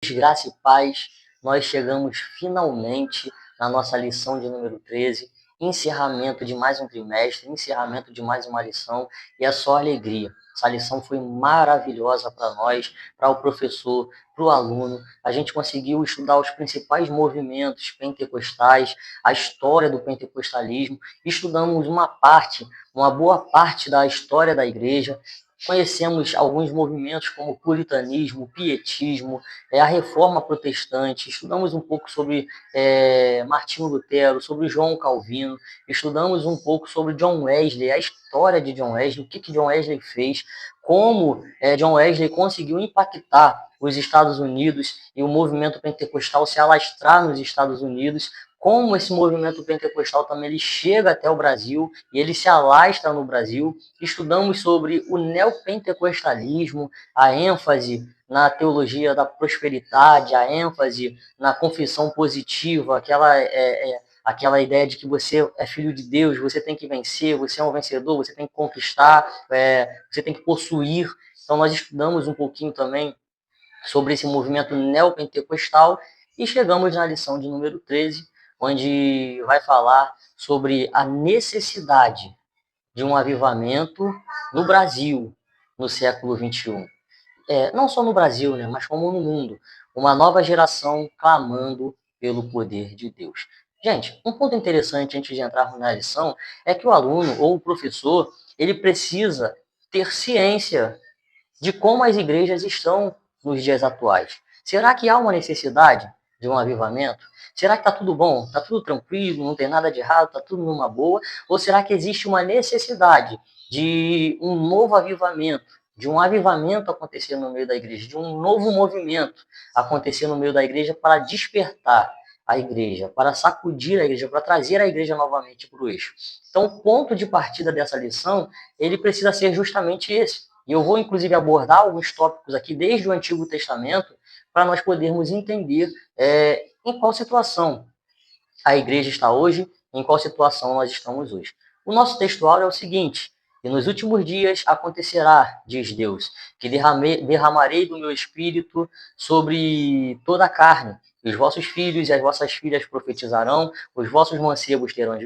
Graça e paz, nós chegamos finalmente na nossa lição de número 13, encerramento de mais um trimestre, encerramento de mais uma lição, e é só alegria. Essa lição foi maravilhosa para nós, para o professor, para o aluno. A gente conseguiu estudar os principais movimentos pentecostais, a história do pentecostalismo, estudamos uma boa parte da história da igreja. Conhecemos alguns movimentos como o puritanismo, o pietismo, a reforma protestante, estudamos um pouco sobre Martinho Lutero, sobre João Calvino, estudamos um pouco sobre John Wesley, a história de John Wesley, o que John Wesley fez, como John Wesley conseguiu impactar os Estados Unidos e o movimento pentecostal se alastrar nos Estados Unidos, como esse movimento pentecostal também ele chega até o Brasil e ele se alastra no Brasil. Estudamos sobre o neopentecostalismo, a ênfase na teologia da prosperidade, a ênfase na confissão positiva, aquela ideia de que você é filho de Deus, você tem que vencer, você é um vencedor, você tem que conquistar, você tem que possuir. Então nós estudamos um pouquinho também sobre esse movimento neopentecostal e chegamos na lição de número 13, onde vai falar sobre a necessidade de um avivamento no Brasil no século XXI. Não só no Brasil, né, mas como no mundo. Uma nova geração clamando pelo poder de Deus. Gente, um ponto interessante antes de entrarmos na lição é que o aluno ou o professor, ele precisa ter ciência de como as igrejas estão nos dias atuais. Será que há uma necessidade de um avivamento? Será que está tudo bom? Está tudo tranquilo? Não tem nada de errado? Está tudo numa boa? Ou será que existe uma necessidade de um novo avivamento, de um avivamento acontecer no meio da igreja, de um novo movimento acontecer no meio da igreja para despertar a igreja, para sacudir a igreja, para trazer a igreja novamente para o eixo? Então, o ponto de partida dessa lição, ele precisa ser justamente esse. E eu vou, inclusive, abordar alguns tópicos aqui desde o Antigo Testamento para nós podermos entender em qual situação a igreja está hoje, em qual situação nós estamos hoje. O nosso textual é o seguinte: e nos últimos dias acontecerá, diz Deus, que derramarei do meu espírito sobre toda a carne. Os vossos filhos e as vossas filhas profetizarão, os vossos mancebos terão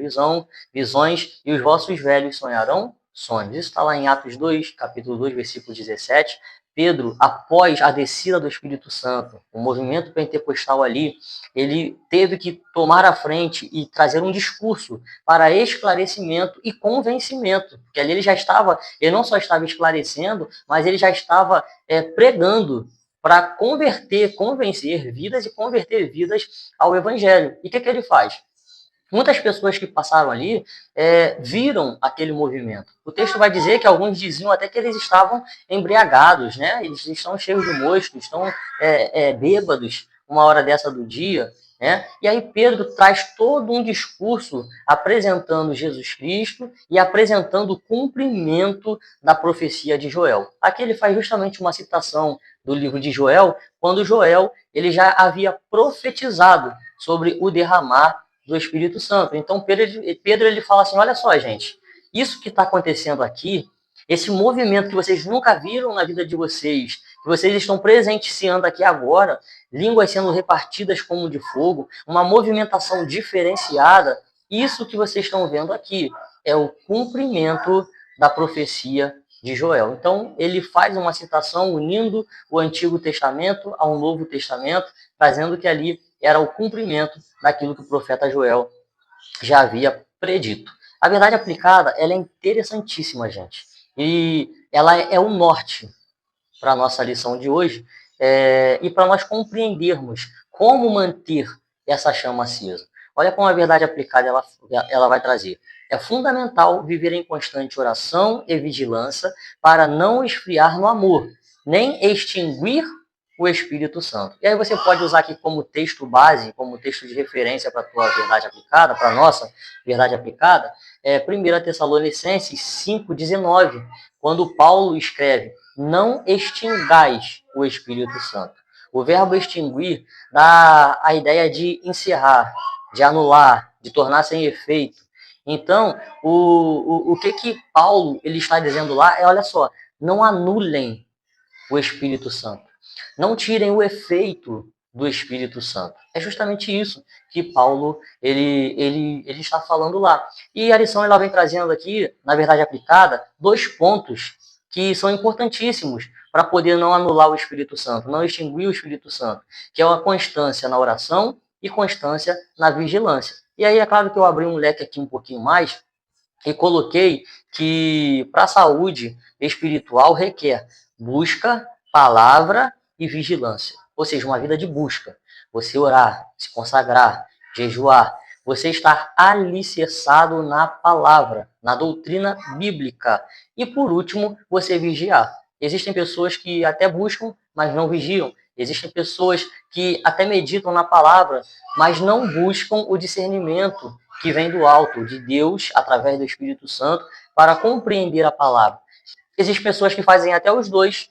visões, e os vossos velhos sonharão sonhos. Isso está lá em Atos 2, capítulo 2, versículo 17. Pedro, após a descida do Espírito Santo, o movimento pentecostal ali, ele teve que tomar a frente e trazer um discurso para esclarecimento e convencimento, porque ali ele não só estava esclarecendo, mas ele já estava pregando para convencer vidas e converter vidas ao Evangelho. E o que ele faz? Muitas pessoas que passaram ali viram aquele movimento. O texto vai dizer que alguns diziam até que eles estavam embriagados, né? Eles estão cheios de mosco, estão bêbados uma hora dessa do dia, né? E aí Pedro traz todo um discurso apresentando Jesus Cristo e apresentando o cumprimento da profecia de Joel. Aqui ele faz justamente uma citação do livro de Joel, quando Joel ele já havia profetizado sobre o derramar do Espírito Santo. Então Pedro ele fala assim: olha só, gente, isso que está acontecendo aqui, esse movimento que vocês nunca viram na vida de vocês, que vocês estão presenciando aqui agora, línguas sendo repartidas como de fogo, uma movimentação diferenciada, isso que vocês estão vendo aqui é o cumprimento da profecia de Joel. Então, ele faz uma citação unindo o Antigo Testamento ao Novo Testamento, trazendo que ali era o cumprimento daquilo que o profeta Joel já havia predito. A verdade aplicada, ela é interessantíssima, gente. E ela é o norte para a nossa lição de hoje, e para nós compreendermos como manter essa chama acesa. Olha como a verdade aplicada ela vai trazer. É fundamental viver em constante oração e vigilância para não esfriar no amor, nem extinguir o Espírito Santo. E aí você pode usar aqui como texto base, como texto de referência para a tua verdade aplicada, para a nossa verdade aplicada, 1 Tessalonicenses 5,19, quando Paulo escreve: não extingais o Espírito Santo. O verbo extinguir dá a ideia de encerrar, de anular, de tornar sem efeito. Então, o que Paulo ele está dizendo lá é, olha só, não anulem o Espírito Santo. Não tirem o efeito do Espírito Santo. É justamente isso que Paulo ele está falando lá. E a lição ela vem trazendo aqui, na verdade aplicada, 2 pontos que são importantíssimos para poder não anular o Espírito Santo, não extinguir o Espírito Santo, que é uma constância na oração e constância na vigilância. E aí é claro que eu abri um leque aqui um pouquinho mais e coloquei que para a saúde espiritual requer busca, palavra e vigilância. Ou seja, uma vida de busca. Você orar, se consagrar, jejuar, você estar alicerçado na palavra, na doutrina bíblica. E por último, você vigiar. Existem pessoas que até buscam, mas não vigiam. Existem pessoas que até meditam na palavra, mas não buscam o discernimento que vem do alto, de Deus, através do Espírito Santo, para compreender a palavra. Existem pessoas que fazem até os dois,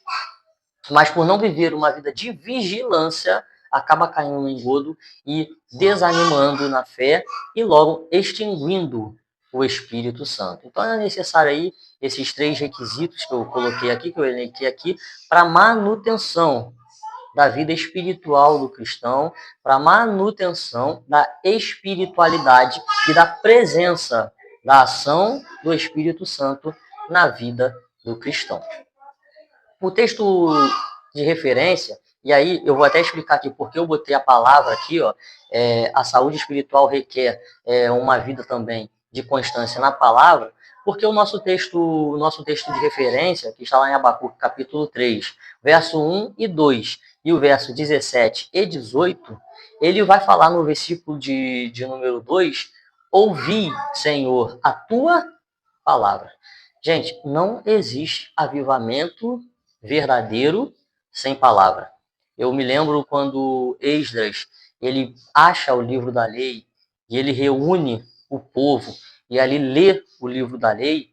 mas por não viver uma vida de vigilância, acaba caindo no engodo e desanimando na fé e logo extinguindo o Espírito Santo. Então é necessário aí esses 3 requisitos que eu coloquei aqui, que eu elenquei aqui, para manutenção da vida espiritual do cristão, para manutenção da espiritualidade e da presença da ação do Espírito Santo na vida do cristão. O texto de referência, e aí eu vou até explicar aqui porque eu botei a palavra aqui, ó, a saúde espiritual requer uma vida também de constância na palavra, porque o nosso texto de referência, que está lá em Abacuque, capítulo 3, verso 1 e 2, e o verso 17 e 18, ele vai falar no versículo de número 2, ouvi, Senhor, a tua palavra. Gente, não existe avivamento verdadeiro sem palavra. Eu me lembro quando Esdras, ele acha o livro da lei e ele reúne o povo e ali lê o livro da lei,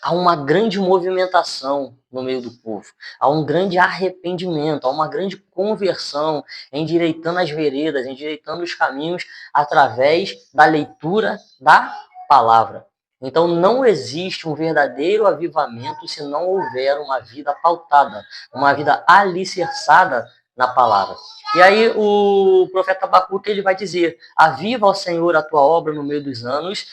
há uma grande movimentação no meio do povo, há um grande arrependimento, há uma grande conversão, endireitando as veredas, endireitando os caminhos através da leitura da palavra. Então não existe um verdadeiro avivamento se não houver uma vida pautada, uma vida alicerçada na palavra. E aí o profeta Abacuque ele vai dizer: aviva, ó Senhor, a tua obra no meio dos anos,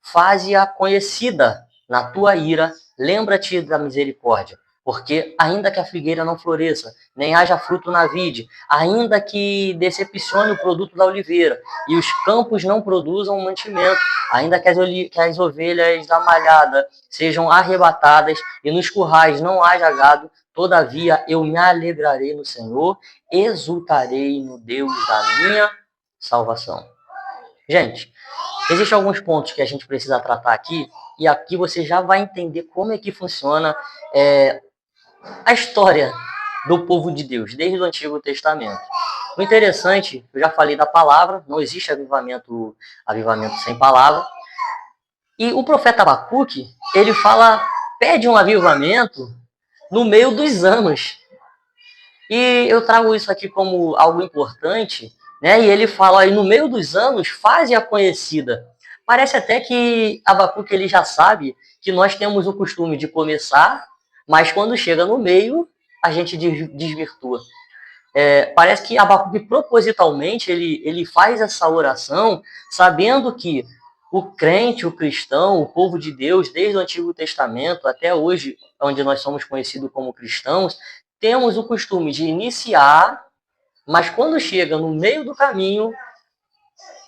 faze-a conhecida na tua ira, lembra-te da misericórdia. Porque ainda que a figueira não floresça, nem haja fruto na vide, ainda que decepcione o produto da oliveira, e os campos não produzam mantimento, ainda que as ovelhas da malhada sejam arrebatadas, e nos currais não haja gado, todavia eu me alegrarei no Senhor, exultarei no Deus da minha salvação. Gente, existem alguns pontos que a gente precisa tratar aqui, e aqui você já vai entender como é que funciona a história do povo de Deus, desde o Antigo Testamento. O interessante, eu já falei da palavra, não existe avivamento sem palavra. E o profeta Abacuque, ele pede um avivamento no meio dos anos. E eu trago isso aqui como algo importante, né? E ele fala aí, no meio dos anos, faze-a conhecida. Parece até que Abacuque ele já sabe que nós temos o costume de começar, mas quando chega no meio, a gente desvirtua. Parece que Abacuque propositalmente ele faz essa oração sabendo que o crente, o cristão, o povo de Deus, desde o Antigo Testamento até hoje, onde nós somos conhecidos como cristãos, temos o costume de iniciar, mas quando chega no meio do caminho,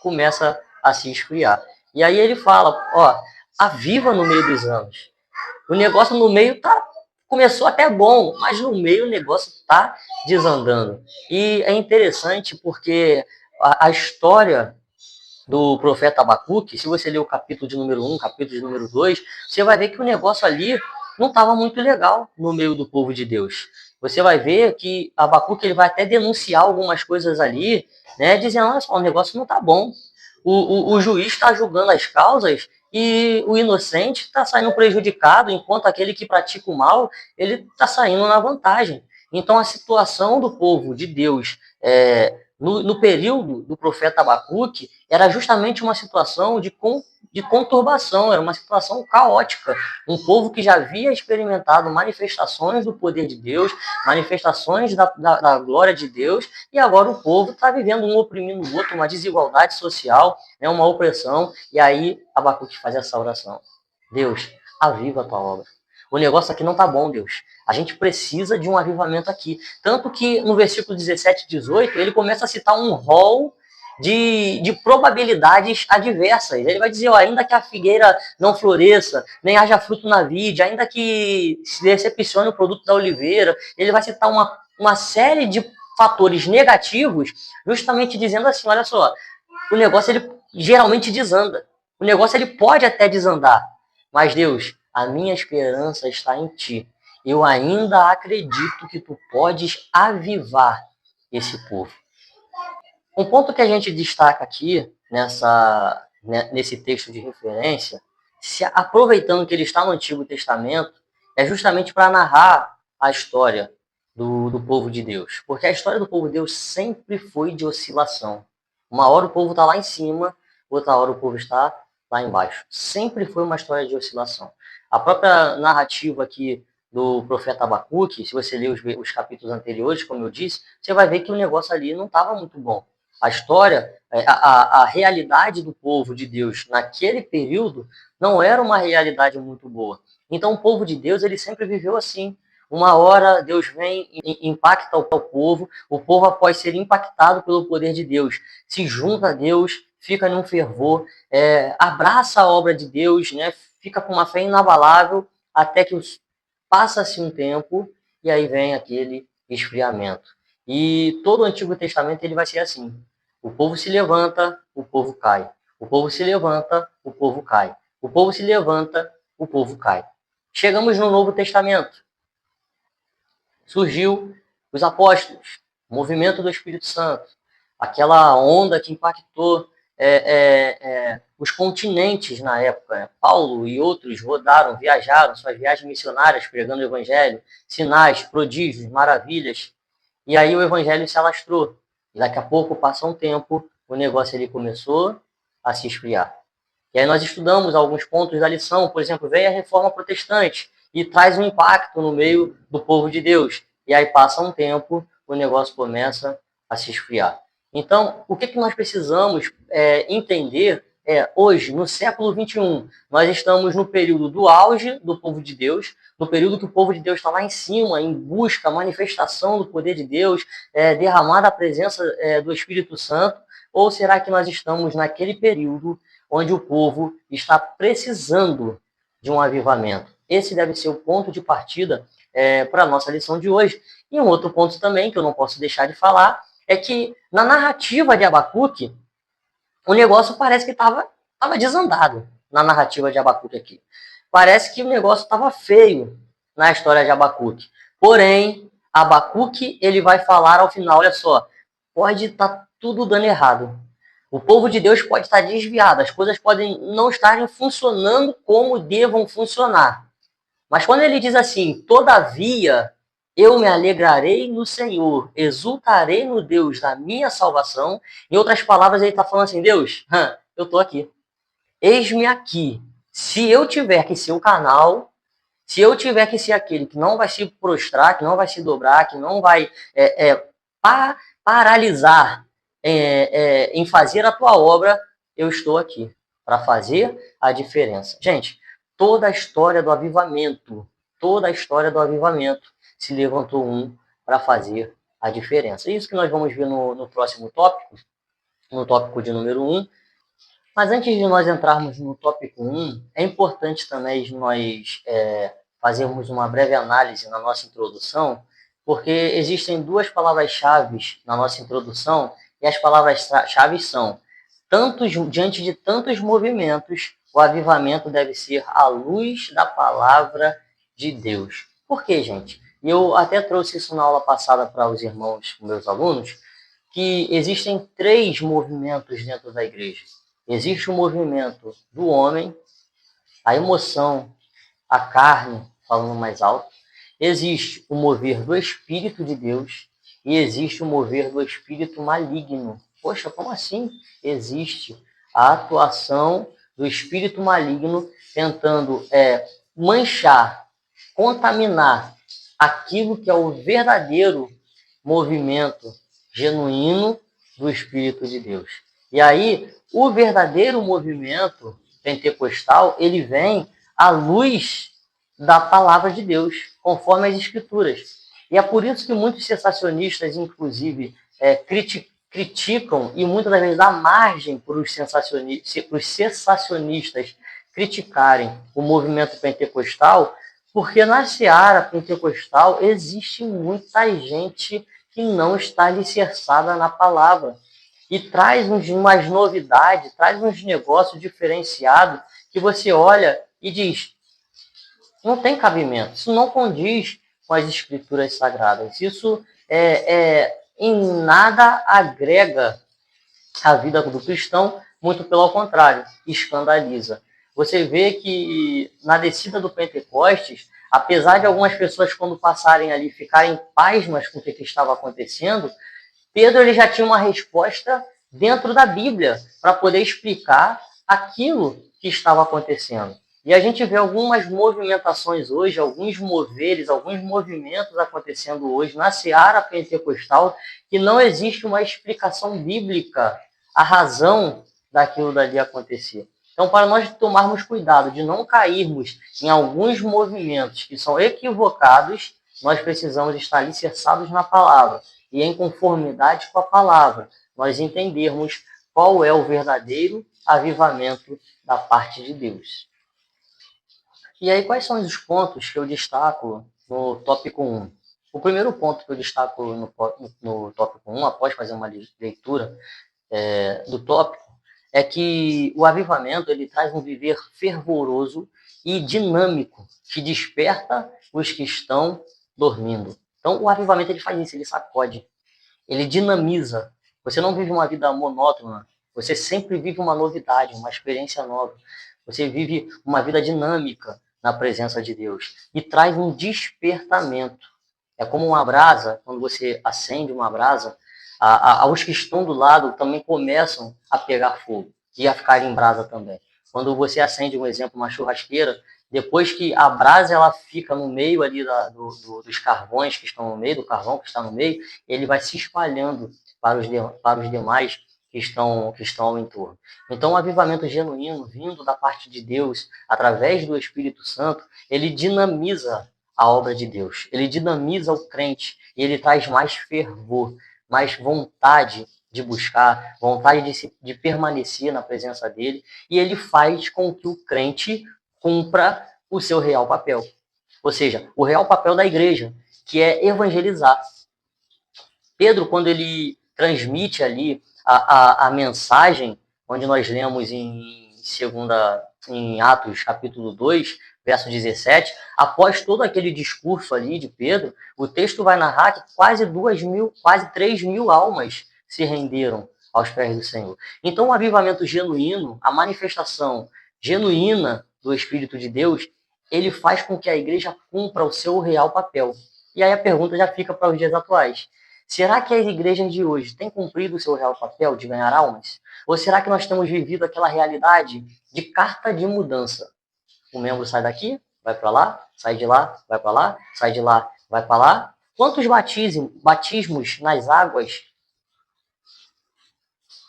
começa a se esfriar. E aí ele fala, ó, aviva no meio dos anos. O negócio no meio começou até bom, mas no meio o negócio está desandando. E é interessante porque a história do profeta Abacuque, se você ler o capítulo de número 1, capítulo de número 2, você vai ver que o negócio ali não estava muito legal no meio do povo de Deus. Você vai ver que Abacuque ele vai até denunciar algumas coisas ali, né, dizendo, olha só, o negócio não está bom. O juiz está julgando as causas e o inocente está saindo prejudicado, enquanto aquele que pratica o mal, ele está saindo na vantagem. Então, a situação do povo de Deus no período do profeta Abacuque, era justamente uma situação de conturbação, era uma situação caótica. Um povo que já havia experimentado manifestações do poder de Deus, manifestações da glória de Deus, e agora o povo está vivendo um oprimindo o outro, uma desigualdade social, né, uma opressão, e aí Abacuque faz essa oração. Deus, aviva a tua obra. O negócio aqui não tá bom, Deus. A gente precisa de um avivamento aqui. Tanto que no versículo 17 e 18, ele começa a citar um rol de probabilidades adversas. Ele vai dizer, ó, ainda que a figueira não floresça, nem haja fruto na vide, ainda que se decepcione o produto da oliveira, ele vai citar uma série de fatores negativos, justamente dizendo assim, olha só, o negócio ele geralmente desanda. O negócio ele pode até desandar, mas Deus, a minha esperança está em Ti. Eu ainda acredito que Tu podes avivar esse povo. Um ponto que a gente destaca aqui nesse texto de referência, aproveitando que ele está no Antigo Testamento, é justamente para narrar a história do povo de Deus. Porque a história do povo de Deus sempre foi de oscilação. Uma hora o povo está lá em cima, outra hora o povo está lá embaixo. Sempre foi uma história de oscilação. A própria narrativa aqui do profeta Abacuque, se você ler os capítulos anteriores, como eu disse, você vai ver que o negócio ali não estava muito bom. A história, a realidade do povo de Deus naquele período não era uma realidade muito boa. Então o povo de Deus ele sempre viveu assim. Uma hora Deus vem e impacta o povo após ser impactado pelo poder de Deus, se junta a Deus, fica num fervor, abraça a obra de Deus, né? Fica com uma fé inabalável até que passa-se um tempo e aí vem aquele esfriamento. E todo o Antigo Testamento ele vai ser assim. O povo se levanta, o povo cai. O povo se levanta, o povo cai. O povo se levanta, o povo cai. Chegamos no Novo Testamento. Surgiu os apóstolos, o movimento do Espírito Santo, aquela onda que impactou os continentes na época. Né? Paulo e outros rodaram, viajaram, suas viagens missionárias, pregando o evangelho, sinais, prodígios, maravilhas. E aí o evangelho se alastrou. E daqui a pouco, passa um tempo, o negócio ele começou a se esfriar. E aí nós estudamos alguns pontos da lição, por exemplo, veio a reforma protestante e traz um impacto no meio do povo de Deus. E aí passa um tempo, o negócio começa a se esfriar. Então, o que nós precisamos entender hoje, no século XXI, nós estamos no período do auge do povo de Deus, no período que o povo de Deus está lá em cima, em busca, manifestação do poder de Deus, derramada a presença do Espírito Santo, ou será que nós estamos naquele período onde o povo está precisando de um avivamento? Esse deve ser o ponto de partida para a nossa lição de hoje. E um outro ponto também, que eu não posso deixar de falar, é que na narrativa de Abacuque, o negócio parece que estava desandado na narrativa de Abacuque aqui. Parece que o negócio estava feio na história de Abacuque. Porém, Abacuque ele vai falar ao final, olha só, pode estar tudo dando errado. O povo de Deus pode estar desviado, as coisas podem não estarem funcionando como devam funcionar. Mas quando ele diz assim, todavia eu me alegrarei no Senhor, exultarei no Deus da minha salvação. Em outras palavras, ele está falando assim, Deus, eu estou aqui. Eis-me aqui. Se eu tiver que ser o canal, se eu tiver que ser aquele que não vai se prostrar, que não vai se dobrar, que não vai paralisar em fazer a tua obra, eu estou aqui para fazer a diferença. Gente, toda a história do avivamento, se levantou um para fazer a diferença. É isso que nós vamos ver no próximo tópico, no tópico de número 1. Mas antes de nós entrarmos no tópico 1, é importante também nós fazermos uma breve análise na nossa introdução, porque existem duas palavras-chave na nossa introdução, e as palavras-chave são, diante de tantos movimentos, o avivamento deve ser à luz da palavra de Deus. Por quê, gente? Eu até trouxe isso na aula passada para os irmãos, meus alunos, que existem 3 movimentos dentro da igreja. Existe o movimento do homem, a emoção, a carne, falando mais alto. Existe o mover do Espírito de Deus e existe o mover do espírito maligno. Poxa, como assim? Existe a atuação do espírito maligno tentando manchar, contaminar aquilo que é o verdadeiro movimento genuíno do Espírito de Deus. E aí, o verdadeiro movimento pentecostal, ele vem à luz da palavra de Deus, conforme as Escrituras. E é por isso que muitos sensacionistas, inclusive, criticam e muitas das vezes dá margem para os sensacionistas criticarem o movimento pentecostal, porque na seara pentecostal existe muita gente que não está alicerçada na palavra. E traz umas novidades, traz uns negócios diferenciados que você olha e diz, não tem cabimento, isso não condiz com as escrituras sagradas. Isso em nada agrega a vida do cristão, muito pelo contrário, escandaliza. Você vê que na descida do Pentecostes, apesar de algumas pessoas, quando passarem ali, ficarem pasmas com o que estava acontecendo, Pedro ele já tinha uma resposta dentro da Bíblia para poder explicar aquilo que estava acontecendo. E a gente vê algumas movimentações hoje, alguns moveres, alguns movimentos acontecendo hoje na seara pentecostal, que não existe uma explicação bíblica, a razão daquilo dali acontecer. Então, para nós tomarmos cuidado de não cairmos em alguns movimentos que são equivocados, nós precisamos estar alicerçados na palavra e em conformidade com a palavra, nós entendermos qual é o verdadeiro avivamento da parte de Deus. E aí, quais são os pontos que eu destaco no tópico 1? O primeiro ponto que eu destaco no tópico 1, após fazer uma leitura do tópico, é que o avivamento ele traz um viver fervoroso e dinâmico, que desperta os que estão dormindo. Então, o avivamento ele faz isso, ele sacode, ele dinamiza. Você não vive uma vida monótona, você sempre vive uma novidade, uma experiência nova. Você vive uma vida dinâmica na presença de Deus e traz um despertamento. É como uma brasa, quando você acende uma brasa, os que estão do lado também começam a pegar fogo e a ficar em brasa também. Quando você acende, um exemplo, uma churrasqueira, depois que a brasa ela fica no meio ali dos carvões que estão no meio, do carvão que está no meio, ele vai se espalhando para os demais que estão ao entorno. Então, o avivamento genuíno, vindo da parte de Deus, através do Espírito Santo, ele dinamiza a obra de Deus. Ele dinamiza o crente e ele traz mais fervor, mais vontade de buscar, vontade de permanecer na presença dele, e ele faz com que o crente cumpra o seu real papel. Ou seja, o real papel da igreja, que é evangelizar. Pedro, quando ele transmite ali a mensagem, onde nós lemos em Atos capítulo 2, verso 17, após todo aquele discurso ali de Pedro, o texto vai narrar que quase 3.000 almas se renderam aos pés do Senhor. Então, o avivamento genuíno, a manifestação genuína do Espírito de Deus, ele faz com que a igreja cumpra o seu real papel. E aí a pergunta já fica para os dias atuais. Será que as igrejas de hoje têm cumprido o seu real papel de ganhar almas? Ou será que nós temos vivido aquela realidade de carta de mudança? O membro sai daqui, vai para lá, sai de lá, vai para lá, sai de lá, vai para lá. Quantos batismos nas águas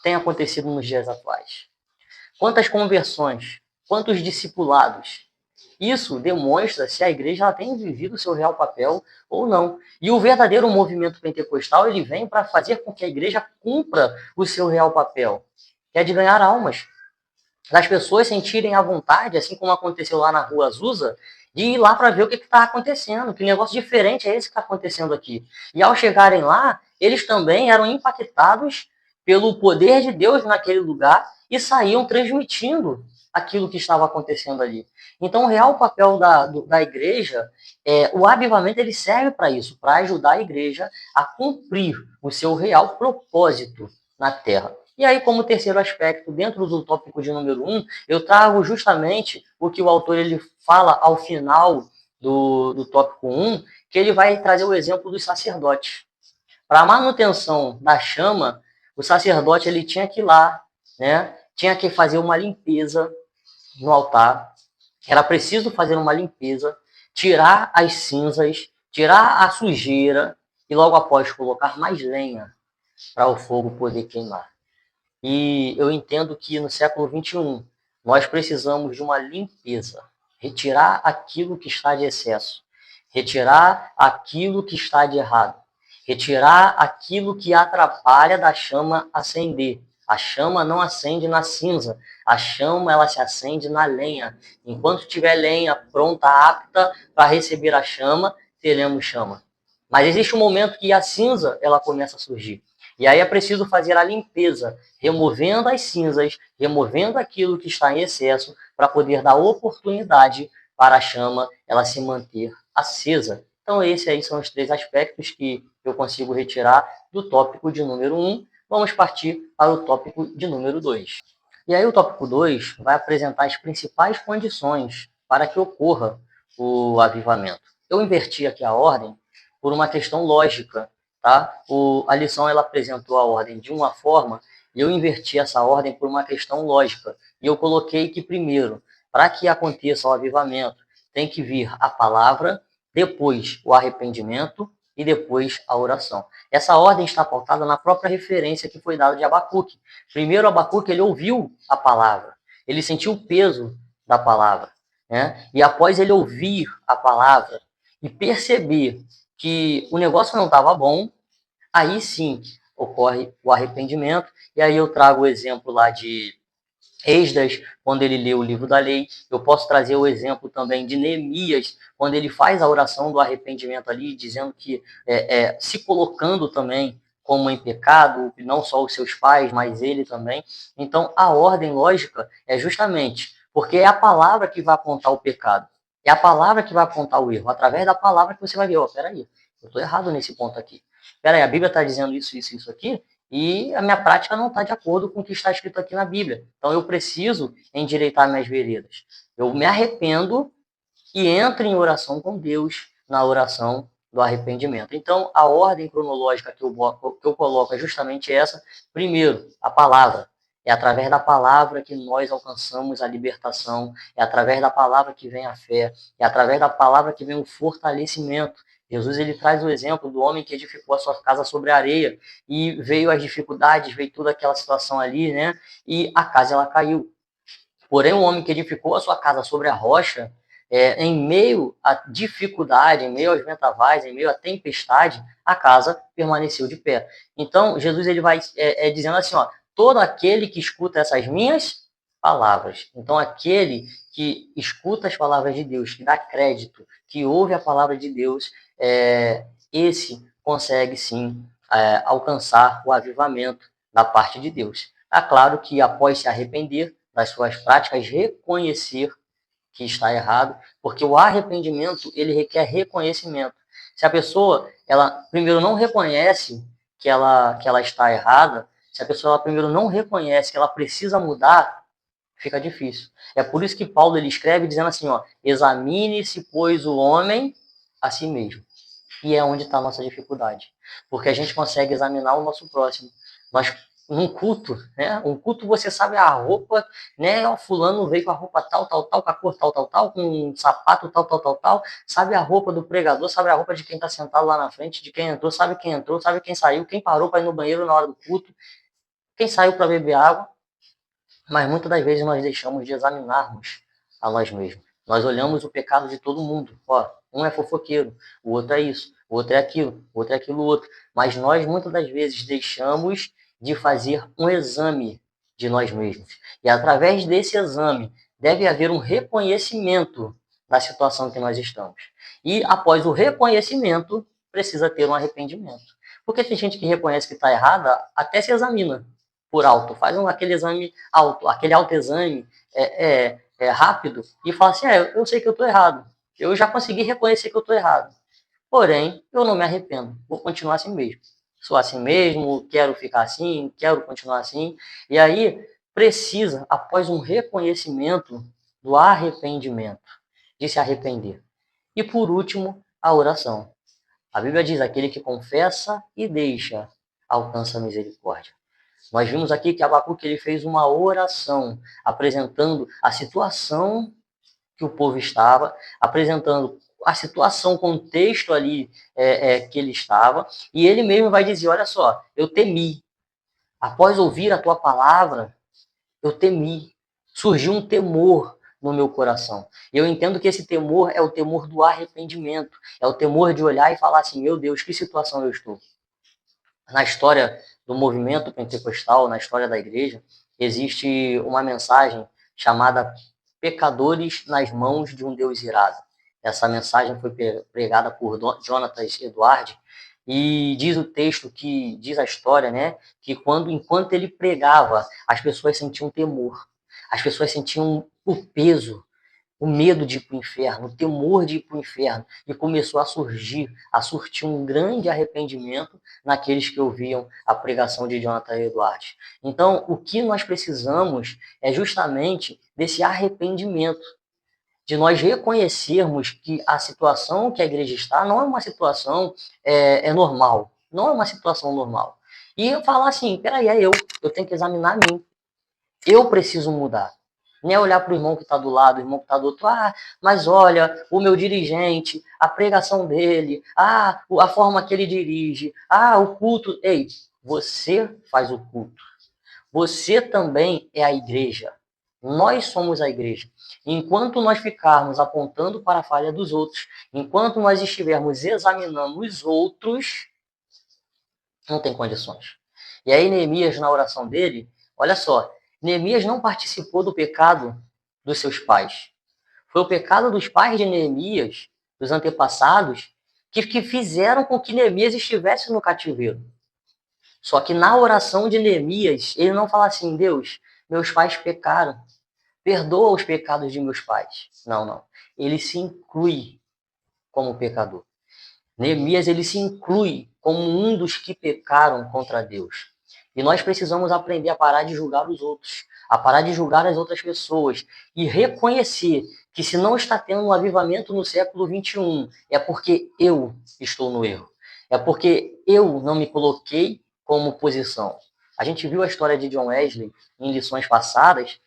têm acontecido nos dias atuais? Quantas conversões? Quantos discipulados? Isso demonstra se a igreja ela tem vivido o seu real papel ou não. E o verdadeiro movimento pentecostal ele vem para fazer com que a igreja cumpra o seu real papel, que é de ganhar almas. Das pessoas sentirem a vontade, assim como aconteceu lá na Rua Azusa, de ir lá para ver o que está acontecendo, que negócio diferente é esse que está acontecendo aqui. E ao chegarem lá, eles também eram impactados pelo poder de Deus naquele lugar e saíam transmitindo aquilo que estava acontecendo ali. Então, o real papel da igreja, o avivamento, ele serve para isso, para ajudar a igreja a cumprir o seu real propósito na terra. E aí, como terceiro aspecto, dentro do tópico de número 1, eu trago justamente o que o autor ele fala ao final do tópico 1, que ele vai trazer o exemplo dos sacerdotes. Para a manutenção da chama, o sacerdote ele tinha que ir lá, né? Tinha que fazer uma limpeza no altar. Era preciso fazer uma limpeza, tirar as cinzas, tirar a sujeira e logo após colocar mais lenha para o fogo poder queimar. E eu entendo que no século XXI nós precisamos de uma limpeza, retirar aquilo que está de excesso, retirar aquilo que está de errado, retirar aquilo que atrapalha da chama acender. A chama não acende na cinza, a chama ela se acende na lenha. Enquanto tiver lenha pronta, apta para receber a chama, teremos chama. Mas existe um momento que a cinza ela começa a surgir. E aí é preciso fazer a limpeza, removendo as cinzas, removendo aquilo que está em excesso, para poder dar oportunidade para a chama ela se manter acesa. Então, esses aí são os 3 aspectos que eu consigo retirar do tópico de número 1. Vamos partir para o tópico de número 2. E aí o tópico 2 vai apresentar as principais condições para que ocorra o avivamento. Eu inverti aqui a ordem por uma questão lógica, tá? A lição ela apresentou a ordem de uma forma e eu inverti essa ordem por uma questão lógica. E eu coloquei que primeiro, para que aconteça o avivamento, tem que vir a palavra, depois o arrependimento e depois a oração. Essa ordem está pautada na própria referência que foi dada de Abacuque. Primeiro, Abacuque ele ouviu a palavra, ele sentiu o peso da palavra, né? E após ele ouvir a palavra e perceber que o negócio não estava bom, aí sim ocorre o arrependimento. E aí eu trago o exemplo lá de Esdras, quando ele lê o livro da lei. Eu posso trazer o exemplo também de Neemias, quando ele faz a oração do arrependimento ali, dizendo que se colocando também como em pecado, não só os seus pais, mas ele também. Então, a ordem lógica é justamente porque é a palavra que vai apontar o pecado. É a palavra que vai apontar o erro. Através da palavra que você vai ver, peraí, eu estou errado nesse ponto aqui. Peraí, a Bíblia está dizendo isso aqui, e a minha prática não está de acordo com o que está escrito aqui na Bíblia. Então eu preciso endireitar minhas veredas. Eu me arrependo e entro em oração com Deus na oração do arrependimento. Então a ordem cronológica que eu coloco é justamente essa. Primeiro, a palavra. É através da palavra que nós alcançamos a libertação, é através da palavra que vem a fé, é através da palavra que vem o fortalecimento. Jesus ele traz o exemplo do homem que edificou a sua casa sobre a areia e veio as dificuldades, veio toda aquela situação ali, né? E a casa ela caiu. Porém, o homem que edificou a sua casa sobre a rocha, em meio à dificuldade, em meio aos vendavais, em meio à tempestade, a casa permaneceu de pé. Então, Jesus ele vai dizendo assim, ó, todo aquele que escuta essas minhas palavras. Então, aquele que escuta as palavras de Deus, que dá crédito, que ouve a palavra de Deus, esse consegue sim alcançar o avivamento da parte de Deus. É claro que após se arrepender das suas práticas, reconhecer que está errado, porque o arrependimento ele requer reconhecimento. Se a pessoa ela primeiro não reconhece que ela está errada, se a pessoa ela primeiro não reconhece que ela precisa mudar, fica difícil. É por isso que Paulo ele escreve dizendo assim, ó, examine-se, pois, o homem a si mesmo. E é onde está a nossa dificuldade. Porque a gente consegue examinar o nosso próximo. Nós, num culto, né? Um culto você sabe a roupa, né? O fulano veio com a roupa tal, tal, tal, com a cor tal, tal, tal, com um sapato tal, tal, tal, tal. Sabe a roupa do pregador, sabe a roupa de quem está sentado lá na frente, de quem entrou, sabe quem saiu, quem parou para ir no banheiro na hora do culto, quem saiu para beber água. Mas muitas das vezes nós deixamos de examinarmos a nós mesmos. Nós olhamos o pecado de todo mundo. Ó, um é fofoqueiro, o outro é isso, o outro é aquilo, o outro é aquilo outro. Mas nós muitas das vezes deixamos de fazer um exame de nós mesmos. E através desse exame deve haver um reconhecimento da situação que nós estamos. E após o reconhecimento, precisa ter um arrependimento. Porque tem gente que reconhece que está errada, até se examina por alto, faz aquele exame alto, aquele autoexame rápido e fala assim, eu sei que eu estou errado, eu já consegui reconhecer que eu estou errado, porém, eu não me arrependo, vou continuar assim mesmo, sou assim mesmo, quero ficar assim, quero continuar assim, e aí precisa, após um reconhecimento do arrependimento, de se arrepender. E por último, a oração. A Bíblia diz, aquele que confessa e deixa, alcança a misericórdia. Nós vimos aqui que Abacuque ele fez uma oração, apresentando a situação que o povo estava, apresentando a situação, o contexto ali que ele estava, e ele mesmo vai dizer, olha só, eu temi, após ouvir a tua palavra, eu temi, surgiu um temor no meu coração. E eu entendo que esse temor é o temor do arrependimento, é o temor de olhar e falar assim, meu Deus, que situação eu estou. Na história do movimento pentecostal, na história da igreja, existe uma mensagem chamada Pecadores nas mãos de um Deus irado. Essa mensagem foi pregada por Jonathan Edwards e diz o texto que diz a história, né, que enquanto ele pregava, as pessoas sentiam temor, as pessoas sentiam o peso, o medo de ir para o inferno, o temor de ir para o inferno, e começou a surtir um grande arrependimento naqueles que ouviam a pregação de Jonathan Edwards. Então, o que nós precisamos é justamente desse arrependimento, de nós reconhecermos que a situação que a igreja está não é uma situação normal, não é uma situação normal. E eu falar assim, peraí, eu tenho que examinar a mim, eu preciso mudar. Não é olhar para o irmão que está do lado, o irmão que está do outro. Ah, mas olha, o meu dirigente, a pregação dele, a forma que ele dirige, o culto. Ei, você faz o culto. Você também é a igreja. Nós somos a igreja. Enquanto nós ficarmos apontando para a falha dos outros, enquanto nós estivermos examinando os outros, não tem condições. E aí Neemias, na oração dele, olha só, Neemias não participou do pecado dos seus pais. Foi o pecado dos pais de Neemias, dos antepassados, que fizeram com que Neemias estivesse no cativeiro. Só que na oração de Neemias, ele não fala assim, Deus, meus pais pecaram, perdoa os pecados de meus pais. Não, não. Ele se inclui como pecador. Neemias, ele se inclui como um dos que pecaram contra Deus. E nós precisamos aprender a parar de julgar os outros, a parar de julgar as outras pessoas e reconhecer que se não está tendo um avivamento no século XXI, é porque eu estou no erro. É porque eu não me coloquei como posição. A gente viu a história de John Wesley em lições passadas.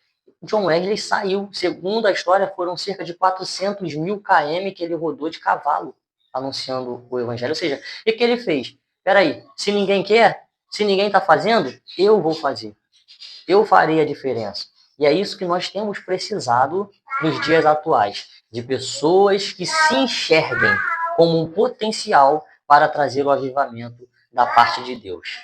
John Wesley saiu, segundo a história, foram cerca de 400 mil km que ele rodou de cavalo, anunciando o evangelho. Ou seja, o que ele fez? Peraí, se ninguém quer, se ninguém está fazendo, eu vou fazer. Eu farei a diferença. E é isso que nós temos precisado nos dias atuais, de pessoas que se enxerguem como um potencial para trazer o avivamento da parte de Deus.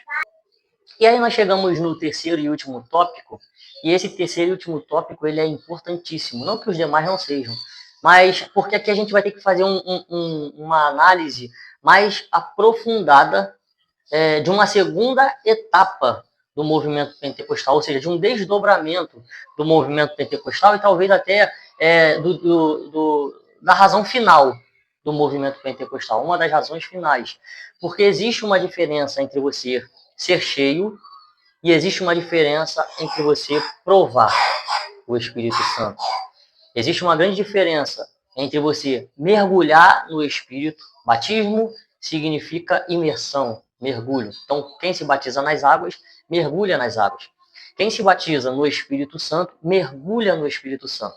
E aí nós chegamos no terceiro e último tópico, e esse terceiro e último tópico ele é importantíssimo, não que os demais não sejam, mas porque aqui a gente vai ter que fazer uma análise mais aprofundada de uma segunda etapa do movimento pentecostal, ou seja, de um desdobramento do movimento pentecostal e talvez até da razão final do movimento pentecostal, uma das razões finais. Porque existe uma diferença entre você ser cheio e existe uma diferença entre você provar o Espírito Santo. Existe uma grande diferença entre você mergulhar no Espírito. Batismo significa imersão, mergulho. Então, quem se batiza nas águas, mergulha nas águas. Quem se batiza no Espírito Santo, mergulha no Espírito Santo.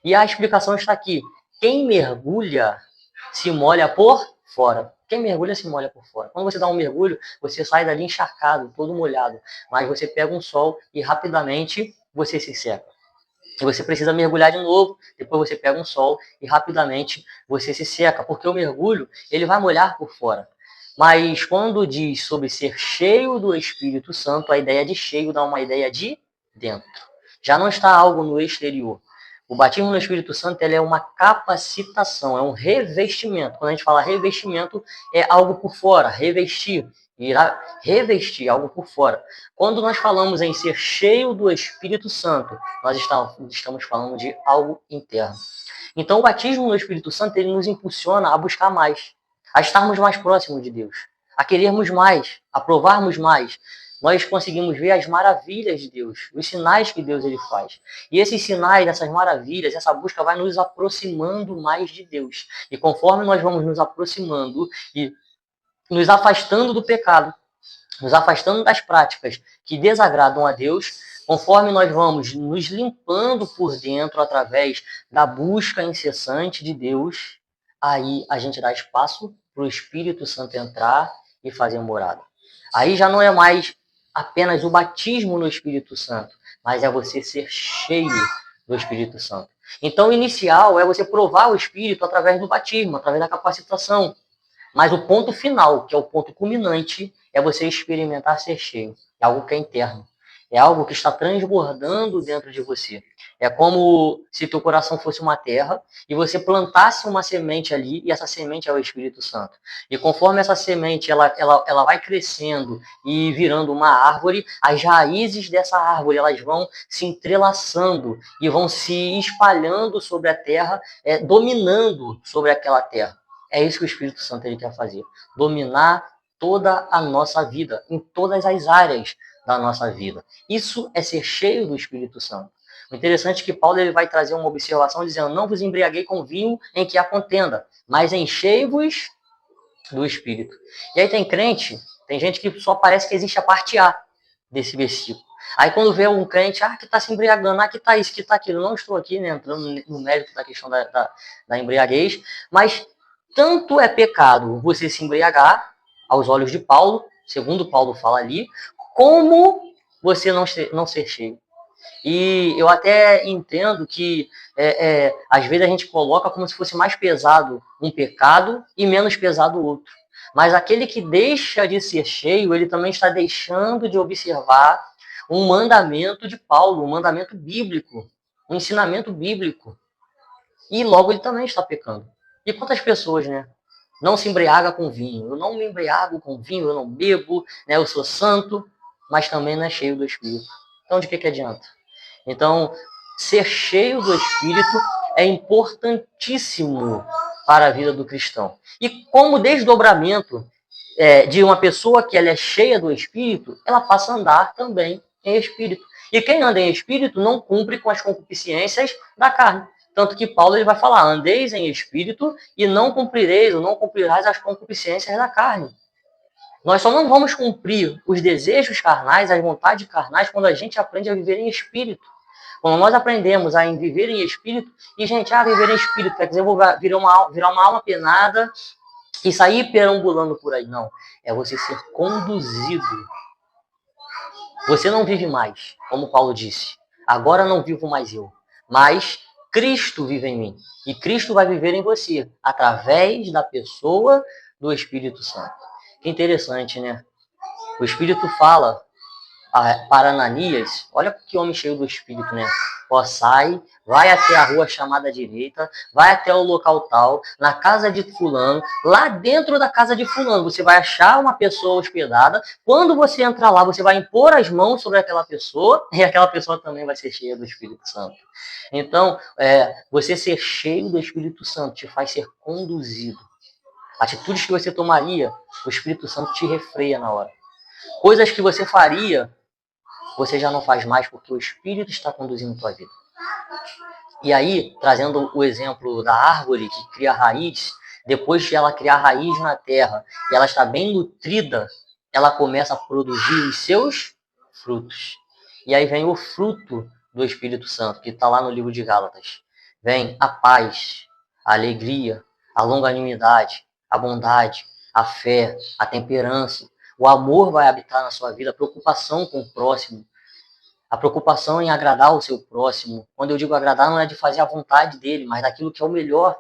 E a explicação está aqui. Quem mergulha se molha por fora. Quem mergulha se molha por fora. Quando você dá um mergulho, você sai dali encharcado, todo molhado. Mas você pega um sol e rapidamente você se seca. E você precisa mergulhar de novo, depois você pega um sol e rapidamente você se seca, porque o mergulho ele vai molhar por fora. Mas quando diz sobre ser cheio do Espírito Santo, a ideia de cheio dá uma ideia de dentro. Já não está algo no exterior. O batismo no Espírito Santo ele é uma capacitação, é um revestimento. Quando a gente fala revestimento, é algo por fora, revestir. Irá revestir algo por fora. Quando nós falamos em ser cheio do Espírito Santo, nós estamos falando de algo interno. Então, o batismo no Espírito Santo ele nos impulsiona a buscar mais, a estarmos mais próximos de Deus, a querermos mais, a provarmos mais. Nós conseguimos ver as maravilhas de Deus, os sinais que Deus ele faz. E esses sinais, essas maravilhas, essa busca vai nos aproximando mais de Deus. E conforme nós vamos nos aproximando e nos afastando do pecado, nos afastando das práticas que desagradam a Deus, conforme nós vamos nos limpando por dentro através da busca incessante de Deus, aí a gente dá espaço para o Espírito Santo entrar e fazer morada. Aí já não é mais apenas o batismo no Espírito Santo, mas é você ser cheio do Espírito Santo. Então, o inicial é você provar o Espírito através do batismo, através da capacitação. Mas o ponto final, que é o ponto culminante, é você experimentar ser cheio. É algo que é interno. É algo que está transbordando dentro de você. É como se teu coração fosse uma terra e você plantasse uma semente ali, e essa semente é o Espírito Santo. E conforme essa semente ela vai crescendo e virando uma árvore, as raízes dessa árvore elas vão se entrelaçando e vão se espalhando sobre a terra, dominando sobre aquela terra. É isso que o Espírito Santo ele quer fazer. Dominar toda a nossa vida, em todas as áreas da nossa vida. Isso é ser cheio do Espírito Santo. O interessante é que Paulo ele vai trazer uma observação dizendo: não vos embriaguei com vinho em que há contenda, mas enchei-vos do Espírito. E aí tem gente que só parece que existe a parte A desse versículo. Aí quando vê um crente, que está se embriagando, que está isso, que está aquilo. Não estou aqui, né, entrando no mérito da questão da embriaguez, mas tanto é pecado você se embriagar, aos olhos de Paulo, segundo Paulo fala ali, como você não ser cheio. E eu até entendo que, às vezes, a gente coloca como se fosse mais pesado um pecado e menos pesado o outro. Mas aquele que deixa de ser cheio, ele também está deixando de observar um mandamento de Paulo, um mandamento bíblico, um ensinamento bíblico. E logo ele também está pecando. E quantas pessoas, né? Não se embriaga com vinho. Eu não me embriago com vinho, eu não bebo, né? Eu sou santo, mas também não é cheio do Espírito. Então de que adianta? Então, ser cheio do Espírito é importantíssimo para a vida do cristão. E como desdobramento de uma pessoa que ela é cheia do Espírito, ela passa a andar também em Espírito. E quem anda em Espírito não cumpre com as concupiscências da carne. Tanto que Paulo ele vai falar: andeis em Espírito e não cumprireis ou não cumprirás as concupiscências da carne. Nós só não vamos cumprir os desejos carnais, as vontades carnais, quando a gente aprende a viver em Espírito. Quando nós aprendemos a viver em Espírito, e gente, viver em Espírito quer dizer eu vou virar uma alma penada e sair perambulando por aí. Não, é você ser conduzido. Você não vive mais, como Paulo disse. Agora não vivo mais eu, mas Cristo vive em mim. E Cristo vai viver em você, através da pessoa do Espírito Santo. Que interessante, né? O Espírito fala para Ananias: olha que homem cheio do Espírito, né? Sai, vai até a rua chamada direita, vai até o local tal, na casa de fulano, lá dentro da casa de fulano, você vai achar uma pessoa hospedada. Quando você entrar lá, você vai impor as mãos sobre aquela pessoa e aquela pessoa também vai ser cheia do Espírito Santo. Então, você ser cheio do Espírito Santo te faz ser conduzido. Atitudes que você tomaria, o Espírito Santo te refreia na hora. Coisas que você faria, você já não faz mais porque o Espírito está conduzindo a tua vida. E aí, trazendo o exemplo da árvore que cria raiz, depois de ela criar raiz na terra e ela está bem nutrida, ela começa a produzir os seus frutos. E aí vem o fruto do Espírito Santo, que está lá no livro de Gálatas. Vem a paz, a alegria, a longanimidade, a bondade, a fé, a temperança. O amor vai habitar na sua vida, a preocupação com o próximo, a preocupação em agradar o seu próximo. Quando eu digo agradar, não é de fazer a vontade dele, mas daquilo que é o melhor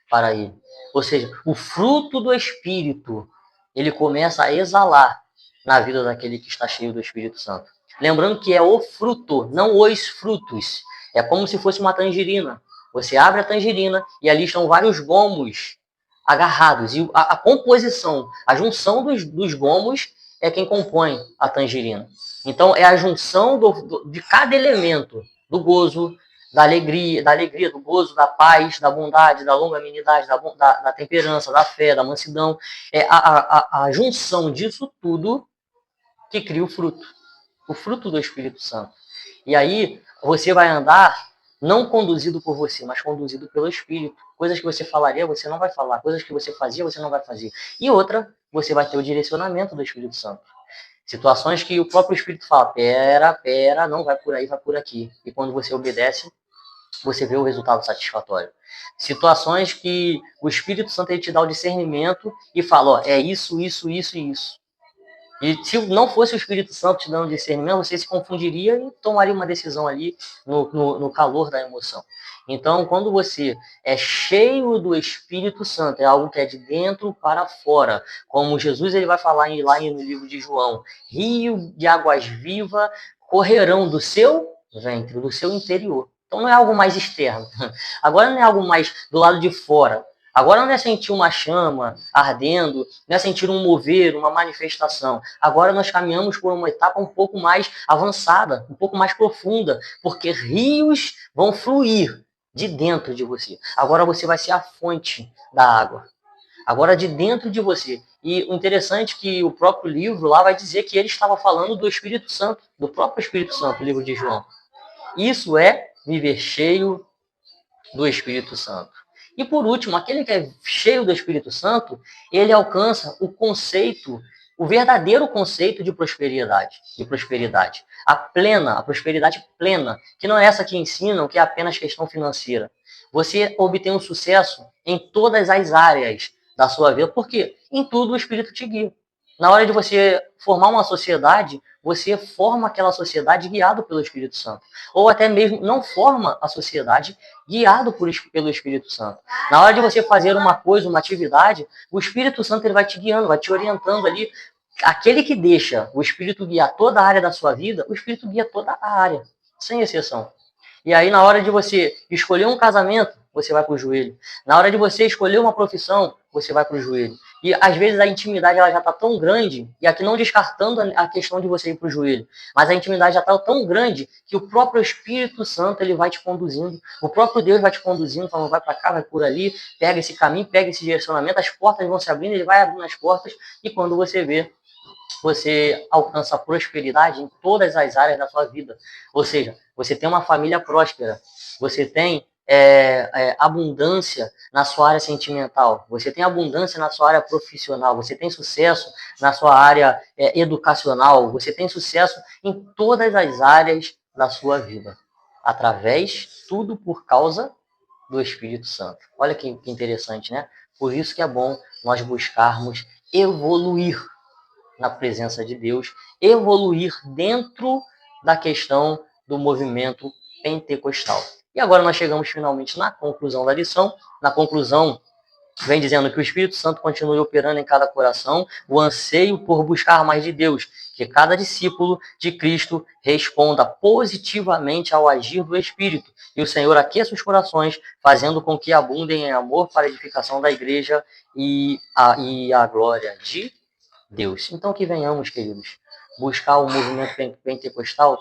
para ele. Ou seja, o fruto do Espírito, ele começa a exalar na vida daquele que está cheio do Espírito Santo. Lembrando que é o fruto, não os frutos. É como se fosse uma tangerina. Você abre a tangerina e ali estão vários gomos agarrados. E a composição, a junção dos gomos é quem compõe a tangerina. Então, é a junção de cada elemento, do gozo, da alegria, do gozo, da paz, da bondade, da longanimidade, da temperança, da fé, da mansidão. É a junção disso tudo que cria o fruto do Espírito Santo. E aí, você vai andar não conduzido por você, mas conduzido pelo Espírito. Coisas que você falaria, você não vai falar. Coisas que você fazia, você não vai fazer. E outra, você vai ter o direcionamento do Espírito Santo. Situações que o próprio Espírito fala, pera, não vai por aí, vai por aqui. E quando você obedece, você vê o resultado satisfatório. Situações que o Espírito Santo ele te dá o discernimento e fala, ó, é isso, isso, isso e isso. E se não fosse o Espírito Santo te dando discernimento, você se confundiria e tomaria uma decisão ali no calor da emoção. Então, quando você é cheio do Espírito Santo, é algo que é de dentro para fora. Como Jesus ele vai falar lá no livro de João, rio de águas vivas correrão do seu ventre, do seu interior. Então não é algo mais externo. Agora não é algo mais do lado de fora. Agora não é sentir uma chama ardendo, não é sentir um mover, uma manifestação. Agora nós caminhamos por uma etapa um pouco mais avançada, um pouco mais profunda, porque rios vão fluir de dentro de você. Agora você vai ser a fonte da água. Agora de dentro de você. E o interessante é que o próprio livro lá vai dizer que ele estava falando do Espírito Santo, do próprio Espírito Santo, o livro de João. Isso é viver cheio do Espírito Santo. E por último, aquele que é cheio do Espírito Santo, ele alcança o conceito, o verdadeiro conceito de prosperidade. A prosperidade plena, que não é essa que ensinam, que é apenas questão financeira. Você obtém um sucesso em todas as áreas da sua vida, porque em tudo o Espírito te guia. Na hora de você formar uma sociedade, você forma aquela sociedade guiado pelo Espírito Santo. Ou até mesmo não forma a sociedade guiado pelo Espírito Santo. Na hora de você fazer uma coisa, uma atividade, o Espírito Santo ele vai te guiando, vai te orientando ali. Aquele que deixa o Espírito guiar toda a área da sua vida, o Espírito guia toda a área, sem exceção. E aí, na hora de você escolher um casamento, você vai para o joelho. Na hora de você escolher uma profissão, você vai para o joelho. E às vezes a intimidade ela já está tão grande, e aqui não descartando a questão de você ir para o joelho, mas a intimidade já está tão grande que o próprio Espírito Santo ele vai te conduzindo, o próprio Deus vai te conduzindo, falando vai para cá, vai por ali, pega esse caminho, pega esse direcionamento, as portas vão se abrindo, ele vai abrindo as portas, e quando você vê, você alcança prosperidade em todas as áreas da sua vida. Ou seja, você tem uma família próspera, você tem abundância na sua área sentimental, você tem abundância na sua área profissional, você tem sucesso na sua área educacional, você tem sucesso em todas as áreas da sua vida. Tudo por causa do Espírito Santo. Olha que interessante, né? Por isso que é bom nós buscarmos evoluir na presença de Deus, evoluir dentro da questão do movimento pentecostal. E agora nós chegamos finalmente na conclusão da lição. Na conclusão, vem dizendo que o Espírito Santo continue operando em cada coração o anseio por buscar mais de Deus, que cada discípulo de Cristo responda positivamente ao agir do Espírito, e o Senhor aqueça os corações, fazendo com que abundem em amor para a edificação da igreja e a glória de Deus. Então que venhamos, queridos, buscar o movimento pentecostal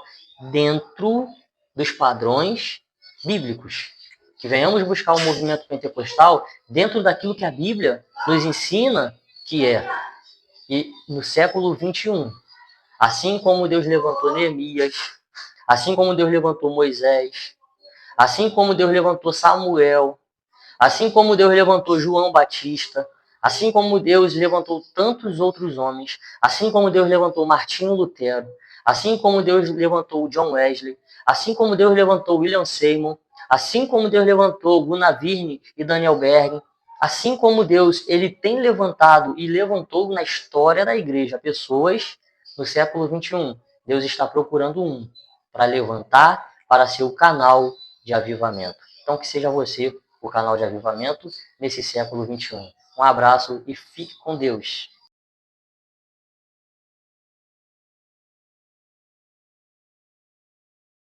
dentro dos padrões bíblicos. Que venhamos buscar o movimento pentecostal dentro daquilo que a Bíblia nos ensina que é. E no século 21, assim como Deus levantou Neemias, assim como Deus levantou Moisés, assim como Deus levantou Samuel, assim como Deus levantou João Batista, assim como Deus levantou tantos outros homens, assim como Deus levantou Martinho Lutero, assim como Deus levantou John Wesley, assim como Deus levantou William Seymour, assim como Deus levantou Gunnar Virne e Daniel Berg, assim como Deus ele tem levantado e levantou na história da igreja pessoas no século 21. Deus está procurando um para levantar, para ser o canal de avivamento. Então que seja você o canal de avivamento nesse século 21. Um abraço e fique com Deus.